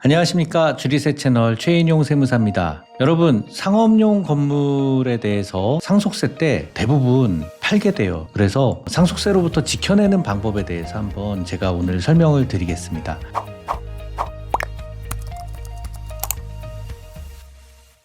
안녕하십니까. 주리세 채널 최인용 세무사입니다. 여러분, 상업용 건물에 대해서 상속세 때 대부분 팔게 돼요. 그래서 상속세로부터 지켜내는 방법에 대해서 한번 제가 오늘 설명을 드리겠습니다.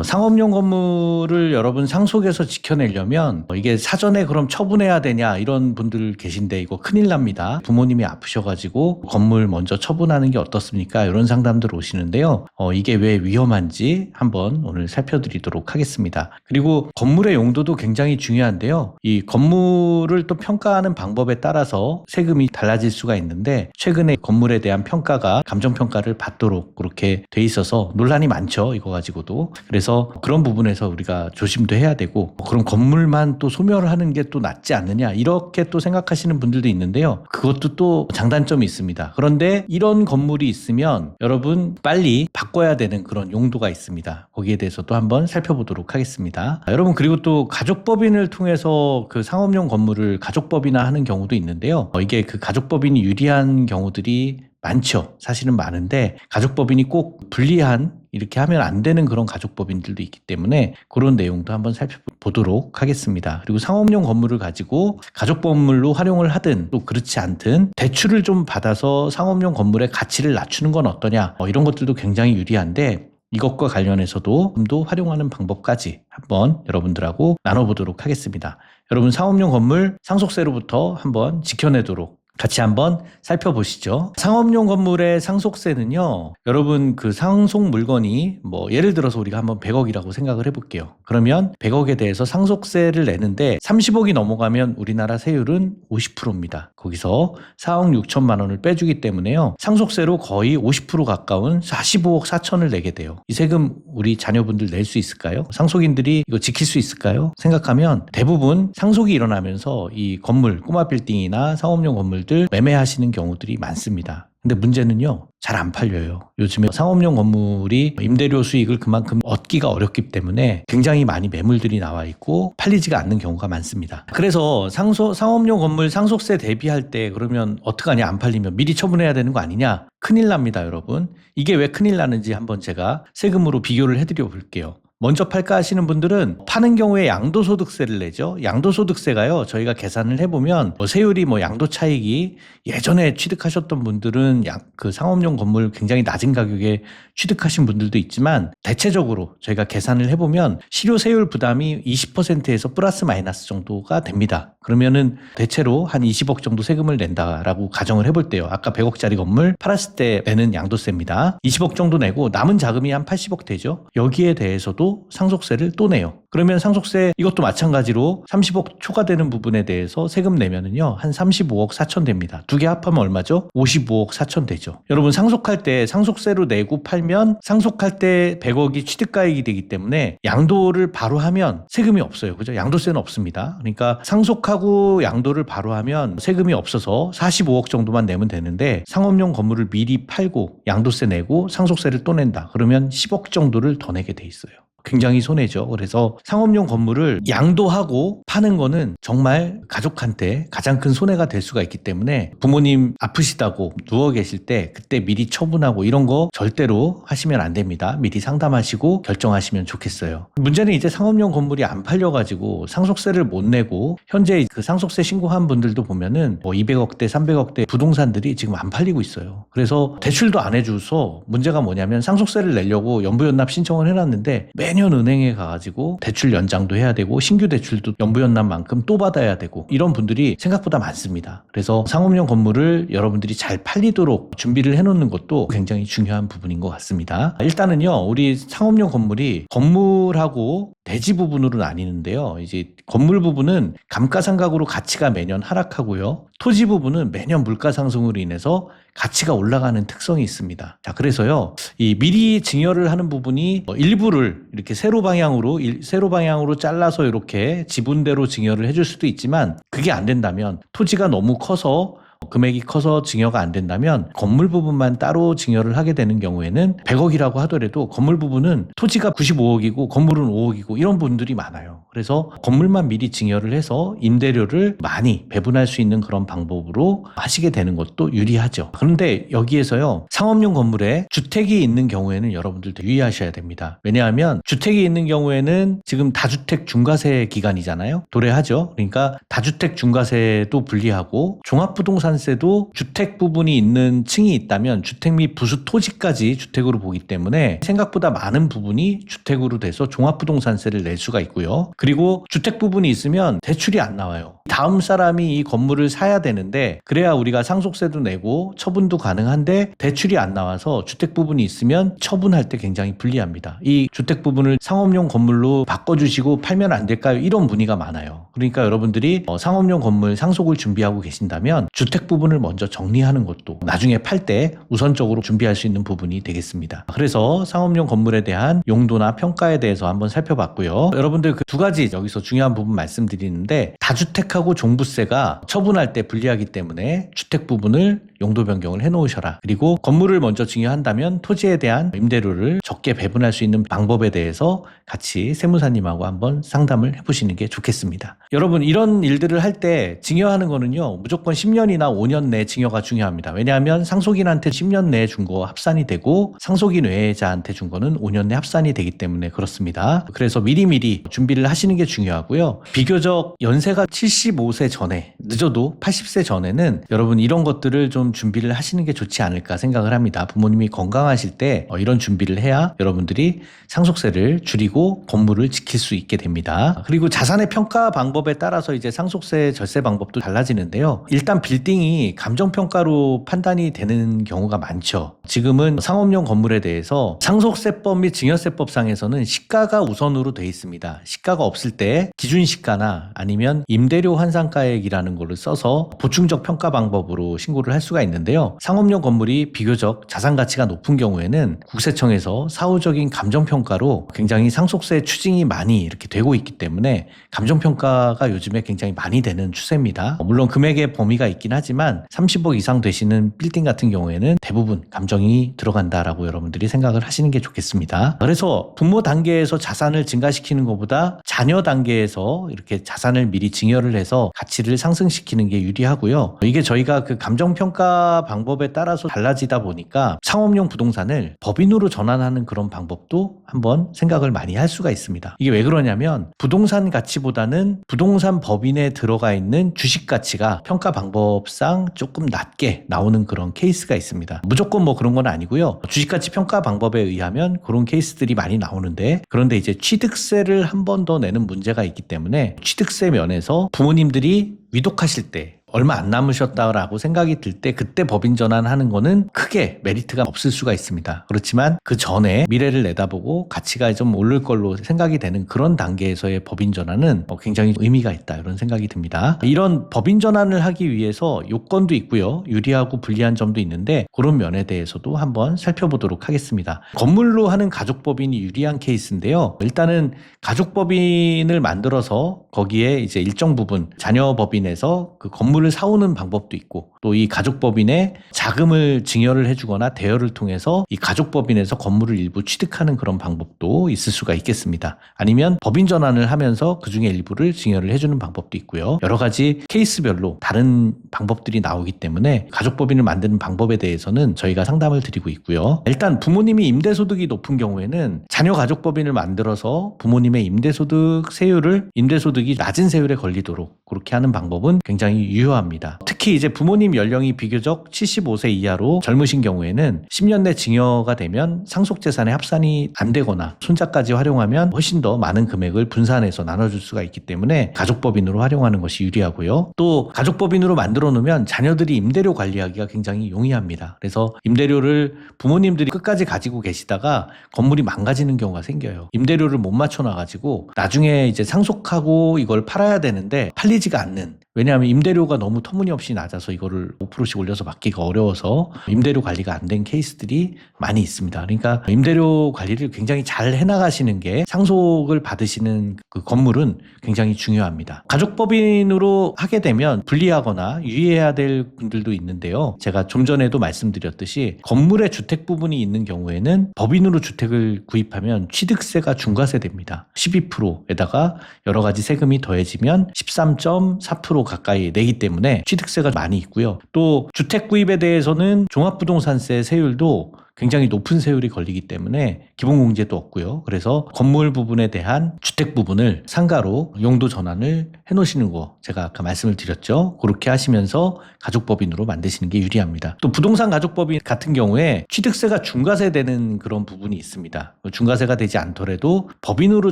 상업용 건물을 여러분 상속에서 지켜내려면 이게 사전에 그럼 처분해야 되냐 이런 분들 계신데 이거 큰일 납니다. 부모님이 아프셔가지고 건물 먼저 처분하는 게 어떻습니까? 이런 상담들 오시는데요. 이게 왜 위험한지 한번 오늘 살펴드리도록 하겠습니다. 그리고 건물의 용도도 굉장히 중요한데요. 이 건물을 또 평가하는 방법에 따라서 세금이 달라질 수가 있는데 최근에 건물에 대한 평가가 감정평가를 받도록 그렇게 돼 있어서 논란이 많죠. 이거 가지고도. 그래서 그런 부분에서 우리가 조심도 해야 되고 그럼 건물만 또 소멸을 하는 게 또 낫지 않느냐 이렇게 또 생각하시는 분들도 있는데요. 그것도 또 장단점이 있습니다. 그런데 이런 건물이 있으면 여러분 빨리 바꿔야 되는 그런 용도가 있습니다. 거기에 대해서도 한번 살펴보도록 하겠습니다. 여러분 그리고 또 가족법인을 통해서 그 상업용 건물을 가족법인화 하는 경우도 있는데요. 이게 그 가족법인이 유리한 경우들이 많죠. 사실은 많은데 가족법인이 꼭 불리한 이렇게 하면 안 되는 그런 가족법인들도 있기 때문에 그런 내용도 한번 살펴보도록 하겠습니다. 그리고 상업용 건물을 가지고 가족건물로 활용을 하든 또 그렇지 않든 대출을 좀 받아서 상업용 건물의 가치를 낮추는 건 어떠냐 이런 것들도 굉장히 유리한데 이것과 관련해서도 좀 더 활용하는 방법까지 한번 여러분들하고 나눠보도록 하겠습니다. 여러분 상업용 건물 상속세로부터 한번 지켜내도록 같이 한번 살펴보시죠. 상업용 건물의 상속세는요, 여러분 그 상속 물건이 예를 들어서 우리가 한번 100억이라고 생각을 해볼게요. 그러면 100억에 대해서 상속세를 내는데 30억이 넘어가면 우리나라 세율은 50%입니다. 거기서 4억 6천만 원을 빼주기 때문에요. 상속세로 거의 50% 가까운 45억 4천을 내게 돼요. 이 세금 우리 자녀분들 낼 수 있을까요? 상속인들이 이거 지킬 수 있을까요? 생각하면 대부분 상속이 일어나면서 이 건물, 꼬마 빌딩이나 상업용 건물 매매하시는 경우들이 많습니다. 근데 문제는요, 잘 안 팔려요. 요즘에 상업용 건물이 임대료 수익을 그만큼 얻기가 어렵기 때문에 굉장히 많이 매물들이 나와 있고 팔리지가 않는 경우가 많습니다. 그래서 상업용 건물 상속세 대비할 때 그러면 어떡하냐, 안 팔리면 미리 처분해야 되는 거 아니냐? 큰일 납니다, 여러분. 이게 왜 큰일 나는지 한번 제가 세금으로 비교를 해드려 볼게요. 먼저 팔까 하시는 분들은 파는 경우에 양도소득세를 내죠. 양도소득세가요, 저희가 계산을 해보면 세율이 양도 차익이 예전에 취득하셨던 분들은 그 상업용 건물 굉장히 낮은 가격에 취득하신 분들도 있지만 대체적으로 저희가 계산을 해보면 실효세율 부담이 20%에서 플러스 마이너스 정도가 됩니다. 그러면은 대체로 한 20억 정도 세금을 낸다라고 가정을 해볼 때요. 아까 100억짜리 건물 팔았을 때 내는 양도세입니다. 20억 정도 내고 남은 자금이 한 80억 되죠. 여기에 대해서도 상속세를 또 내요. 그러면 상속세 이것도 마찬가지로 30억 초과되는 부분에 대해서 세금 내면은요 한 35억 4천 됩니다. 두 개 합하면 얼마죠? 55억 4천 되죠. 여러분 상속할 때 상속세로 내고 팔면 상속할 때 100억이 취득가액이 되기 때문에 양도를 바로 하면 세금이 없어요. 그죠? 양도세는 없습니다. 그러니까 상속하고 양도를 바로 하면 세금이 없어서 45억 정도만 내면 되는데 상업용 건물을 미리 팔고 양도세 내고 상속세를 또 낸다. 그러면 10억 정도를 더 내게 돼 있어요. 굉장히 손해죠. 그래서 상업용 건물을 양도하고 파는 거는 정말 가족한테 가장 큰 손해가 될 수가 있기 때문에 부모님 아프시다고 누워 계실 때 그때 미리 처분하고 이런 거 절대로 하시면 안 됩니다. 미리 상담하시고 결정하시면 좋겠어요. 문제는 이제 상업용 건물이 안 팔려가지고 상속세를 못 내고 현재 그 상속세 신고한 분들도 보면은 200억대, 300억대 부동산들이 지금 안 팔리고 있어요. 그래서 대출도 안 해줘서 문제가 뭐냐면 상속세를 내려고 연부연납 신청을 해놨는데 매년 은행에 가가지고 대출 연장도 해야 되고 신규 대출도 연부연납만큼 또 받아야 되고 이런 분들이 생각보다 많습니다. 그래서 상업용 건물을 여러분들이 잘 팔리도록 준비를 해놓는 것도 굉장히 중요한 부분인 것 같습니다. 일단은요, 우리 상업용 건물이 건물하고 대지 부분으로 나뉘는데요. 이제 건물 부분은 감가상각으로 가치가 매년 하락하고요. 토지 부분은 매년 물가 상승으로 인해서 가치가 올라가는 특성이 있습니다. 자, 그래서요, 이 미리 증여를 하는 부분이 일부를 이렇게 세로 방향으로 잘라서 이렇게 지분대로 증여를 해줄 수도 있지만 그게 안 된다면 토지가 너무 커서 금액이 커서 증여가 안 된다면 건물 부분만 따로 증여를 하게 되는 경우에는 100억이라고 하더라도 건물 부분은 토지가 95억이고 건물은 5억이고 이런 분들이 많아요. 그래서 건물만 미리 증여를 해서 임대료를 많이 배분할 수 있는 그런 방법으로 하시게 되는 것도 유리하죠. 그런데 여기에서요, 상업용 건물에 주택이 있는 경우에는 여러분들도 유의하셔야 됩니다. 왜냐하면 주택이 있는 경우에는 지금 다주택 중과세 기간이잖아요. 도래하죠. 그러니까 다주택 중과세도 분리하고 종합부동산세도 주택 부분이 있는 층이 있다면 주택 및 부수 토지까지 주택으로 보기 때문에 생각보다 많은 부분이 주택으로 돼서 종합부동산세를 낼 수가 있고요. 그리고 주택 부분이 있으면 대출이 안 나와요. 다음 사람이 이 건물을 사야 되는데 그래야 우리가 상속세도 내고 처분도 가능한데 대출이 안 나와서 주택 부분이 있으면 처분할 때 굉장히 불리합니다. 이 주택 부분을 상업용 건물로 바꿔주시고 팔면 안 될까요? 이런 문의가 많아요. 그러니까 여러분들이 상업용 건물 상속을 준비하고 계신다면 주택 부분을 먼저 정리하는 것도 나중에 팔 때 우선적으로 준비할 수 있는 부분이 되겠습니다. 그래서 상업용 건물에 대한 용도나 평가에 대해서 한번 살펴봤고요. 여러분들 그 두 가지 여기서 중요한 부분 말씀드리는데, 다주택하고 종부세가 처분할 때 불리하기 때문에 주택 부분을 용도 변경을 해놓으셔라. 그리고 건물을 먼저 증여한다면 토지에 대한 임대료를 적게 배분할 수 있는 방법에 대해서 같이 세무사님하고 한번 상담을 해보시는 게 좋겠습니다. 여러분, 이런 일들을 할 때 증여하는 거는요, 무조건 10년이나 5년 내 증여가 중요합니다. 왜냐하면 상속인한테 10년 내에 준 거 합산이 되고 상속인 외자한테 준 거는 5년 내 합산이 되기 때문에 그렇습니다. 그래서 미리미리 준비를 하시는 게 중요하고요. 비교적 연세가 75세 전에, 늦어도 80세 전에는 여러분 이런 것들을 좀 준비를 하시는 게 좋지 않을까 생각을 합니다. 부모님이 건강하실 때 이런 준비를 해야 여러분들이 상속세를 줄이고 건물을 지킬 수 있게 됩니다. 그리고 자산의 평가 방법에 따라서 이제 상속세 절세 방법도 달라지는데요. 일단 빌딩이 감정평가로 판단이 되는 경우가 많죠. 지금은 상업용 건물에 대해서 상속세법 및 증여세법상에서는 시가가 우선으로 돼 있습니다. 시가가 없을 때 기준시가나 아니면 임대료 환산가액이라는 거를 써서 보충적 평가 방법으로 신고를 할 수가 있는데요. 상업용 건물이 비교적 자산 가치가 높은 경우에는 국세청에서 사후적인 감정평가로 굉장히 상속세 추징이 많이 이렇게 되고 있기 때문에 감정평가가 요즘에 굉장히 많이 되는 추세입니다. 물론 금액의 범위가 있긴 하지만 30억 이상 되시는 빌딩 같은 경우에는 대부분 감정이 들어간다라고 여러분들이 생각을 하시는 게 좋겠습니다. 그래서 부모 단계에서 자산을 증가시키는 것보다 자녀 단계에서 이렇게 자산을 미리 증여를 해서 가치를 상승시키는 게 유리하고요. 이게 저희가 그 감정평가 방법에 따라서 달라지다 보니까 상업용 부동산을 법인으로 전환하는 그런 방법도 한번 생각을 많이 할 수가 있습니다. 이게 왜 그러냐면 부동산 가치보다는 부동산 법인에 들어가 있는 주식 가치가 평가 방법상 조금 낮게 나오는 그런 케이스가 있습니다. 무조건 뭐 그런 건 아니고요. 주식 가치 평가 방법에 의하면 그런 케이스들이 많이 나오는데, 그런데 이제 취득세를 한 번 더 내는 문제가 있기 때문에 취득세 면에서 부모님들이 위독하실 때 얼마 안 남으셨다라고 생각이 들 때 그때 법인 전환하는 거는 크게 메리트가 없을 수가 있습니다. 그렇지만 그 전에 미래를 내다보고 가치가 좀 오를 걸로 생각이 되는 그런 단계에서의 법인 전환은 굉장히 의미가 있다, 이런 생각이 듭니다. 이런 법인 전환을 하기 위해서 요건도 있고요. 유리하고 불리한 점도 있는데 그런 면에 대해서도 한번 살펴보도록 하겠습니다. 건물로 하는 가족법인이 유리한 케이스인데요. 일단은 가족법인을 만들어서 거기에 이제 일정 부분 자녀법인에서 그 건물을 사오는 방법도 있고, 또 이 가족법인에 자금을 증여를 해주거나 대여를 통해서 이 가족법인에서 건물을 일부 취득하는 그런 방법도 있을 수가 있겠습니다. 아니면 법인 전환을 하면서 그중에 일부를 증여를 해주는 방법도 있고요. 여러 가지 케이스별로 다른 방법들이 나오기 때문에 가족법인을 만드는 방법에 대해서는 저희가 상담을 드리고 있고요. 일단 부모님이 임대소득이 높은 경우에는 자녀 가족법인을 만들어서 부모님의 임대소득 세율을 임대소득이 낮은 세율에 걸리도록 그렇게 하는 방법은 굉장히 유효합니다. 특히 이제 부모님 연령이 비교적 75세 이하로 젊으신 경우에는 10년 내 증여가 되면 상속재산의 합산이 안 되거나 손자까지 활용하면 훨씬 더 많은 금액을 분산해서 나눠줄 수가 있기 때문에 가족법인으로 활용하는 것이 유리하고요. 또 가족법인으로 만들어 놓으면 자녀들이 임대료 관리하기가 굉장히 용이합니다. 그래서 임대료를 부모님들이 끝까지 가지고 계시다가 건물이 망가지는 경우가 생겨요. 임대료를 못 맞춰놔가지고 나중에 이제 상속하고 이걸 팔아야 되는데 팔리지가 않는, 왜냐하면 임대료가 너무 터무니없이 낮아서 이거를 이걸 5%씩 올려서 받기가 어려워서 임대료 관리가 안 된 케이스들이 많이 있습니다. 그러니까 임대료 관리를 굉장히 잘 해나가시는 게 상속을 받으시는 그 건물은 굉장히 중요합니다. 가족법인으로 하게 되면 불리하거나 유의해야 될 분들도 있는데요. 제가 좀 전에도 말씀드렸듯이 건물의 주택 부분이 있는 경우에는 법인으로 주택을 구입하면 취득세가 중과세 됩니다. 12%에다가 여러 가지 세금이 더해지면 13.4% 가까이 내기 때문에 취득세가 많이 있고요. 또 주택 구입에 대해서는 종합부동산세 세율도 굉장히 높은 세율이 걸리기 때문에 기본공제도 없고요. 그래서 건물 부분에 대한 주택 부분을 상가로 용도 전환을 해놓으시는 거 제가 아까 말씀을 드렸죠. 그렇게 하시면서 가족법인으로 만드시는 게 유리합니다. 또 부동산 가족법인 같은 경우에 취득세가 중과세되는 그런 부분이 있습니다. 중과세가 되지 않더라도 법인으로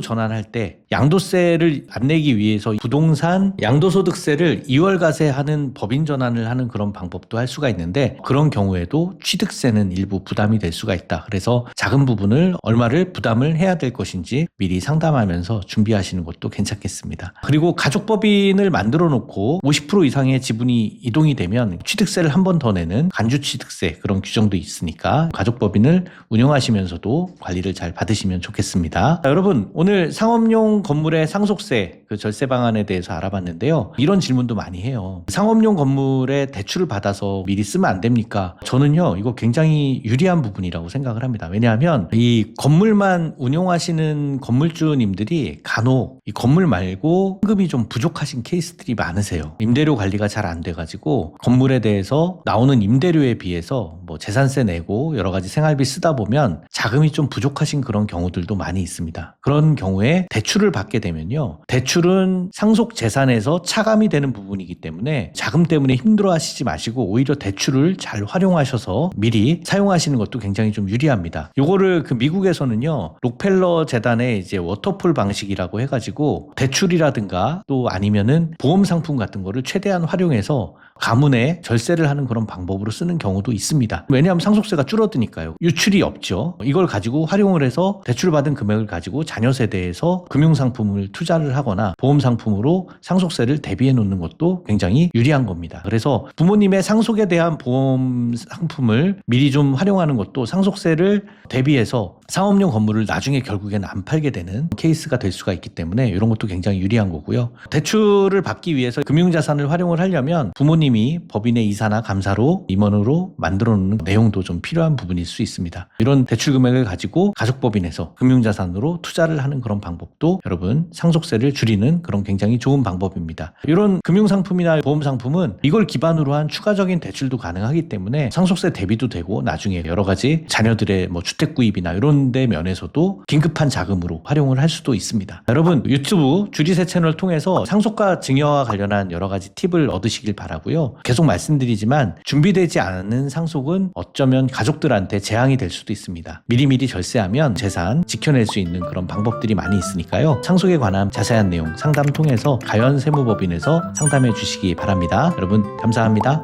전환할 때 양도세를 안 내기 위해서 부동산 양도소득세를 2월과세하는 법인 전환을 하는 그런 방법도 할 수가 있는데 그런 경우에도 취득세는 일부 부담이 될 수가 있다. 그래서 작은 부분을 얼마를 부담을 해야 될 것인지 미리 상담하면서 준비하시는 것도 괜찮겠습니다. 그리고 가족법인을 만들어 놓고 50% 이상의 지분이 이동이 되면 취득세를 한 번 더 내는 간주취득세 그런 규정도 있으니까 가족법인을 운영하시면서도 관리를 잘 받으시면 좋겠습니다. 자, 여러분 오늘 상업용 건물의 상속세 그 절세 방안에 대해서 알아봤는데요. 이런 질문도 많이 해요. 상업용 건물에 대출을 받아서 미리 쓰면 안 됩니까? 저는요 이거 굉장히 유리한 부분이라고 생각을 합니다. 왜냐하면 이 건물만 운용하시는 건물주님들이 간혹 이 건물 말고 현금이 좀 부족하신 케이스들이 많으세요. 임대료 관리가 잘 안 돼가지고 건물에 대해서 나오는 임대료에 비해서 뭐 재산세 내고 여러 가지 생활비 쓰다 보면 자금이 좀 부족하신 그런 경우들도 많이 있습니다. 그런 경우에 대출을 받게 되면요. 대출은 상속 재산에서 차감이 되는 부분이기 때문에 자금 때문에 힘들어 하시지 마시고 오히려 대출을 잘 활용하셔서 미리 사용하시는 것도 굉장히 좀 유리합니다. 요거를 그 미국에서는요. 록펠러 재단의 이제 워터폴 방식이라고 해가지고 대출이라든가 또 아니면은 보험 상품 같은 거를 최대한 활용해서 가문에 절세를 하는 그런 방법으로 쓰는 경우도 있습니다. 왜냐하면 상속세가 줄어드니까요. 유출이 없죠. 이걸 가지고 활용을 해서 대출을 받은 금액을 가지고 자녀 세대에서 금융상품을 투자를 하거나 보험상품으로 상속세를 대비해 놓는 것도 굉장히 유리한 겁니다. 그래서 부모님의 상속에 대한 보험 상품을 미리 좀 활용하는 것도 상속세를 대비해서 상업용 건물을 나중에 결국에는 안 팔게 되는 케이스가 될 수가 있기 때문에 이런 것도 굉장히 유리한 거고요. 대출을 받기 위해서 금융자산을 활용을 하려면 부모님이 법인의 이사나 감사로 임원으로 만들어 놓는 내용도 좀 필요한 부분일 수 있습니다. 이런 대출 금액을 가지고 가족법인에서 금융자산으로 투자를 하는 그런 방법도 여러분 상속세를 줄이는 그런 굉장히 좋은 방법입니다. 이런 금융상품이나 보험상품은 이걸 기반으로 한 추가적인 대출도 가능하기 때문에 상속세 대비도 되고 나중에 여러 가지 자녀들의 뭐 주택 구입이나 이런 데 면에서도 긴급한 자금으로 활용을 할 수도 있습니다. 여러분 유튜브 주리세 채널 통해서 상속과 증여와 관련한 여러 가지 팁을 얻으시길 바라고요. 계속 말씀드리지만 준비되지 않은 상속은 어쩌면 가족들한테 재앙이 될 수도 있습니다. 미리미리 절세하면 재산 지켜낼 수 있는 그런 방법들이 많이 있으니까요. 상속에 관한 자세한 내용 상담 통해서 가연세무법인에서 상담해 주시기 바랍니다. 여러분 감사합니다.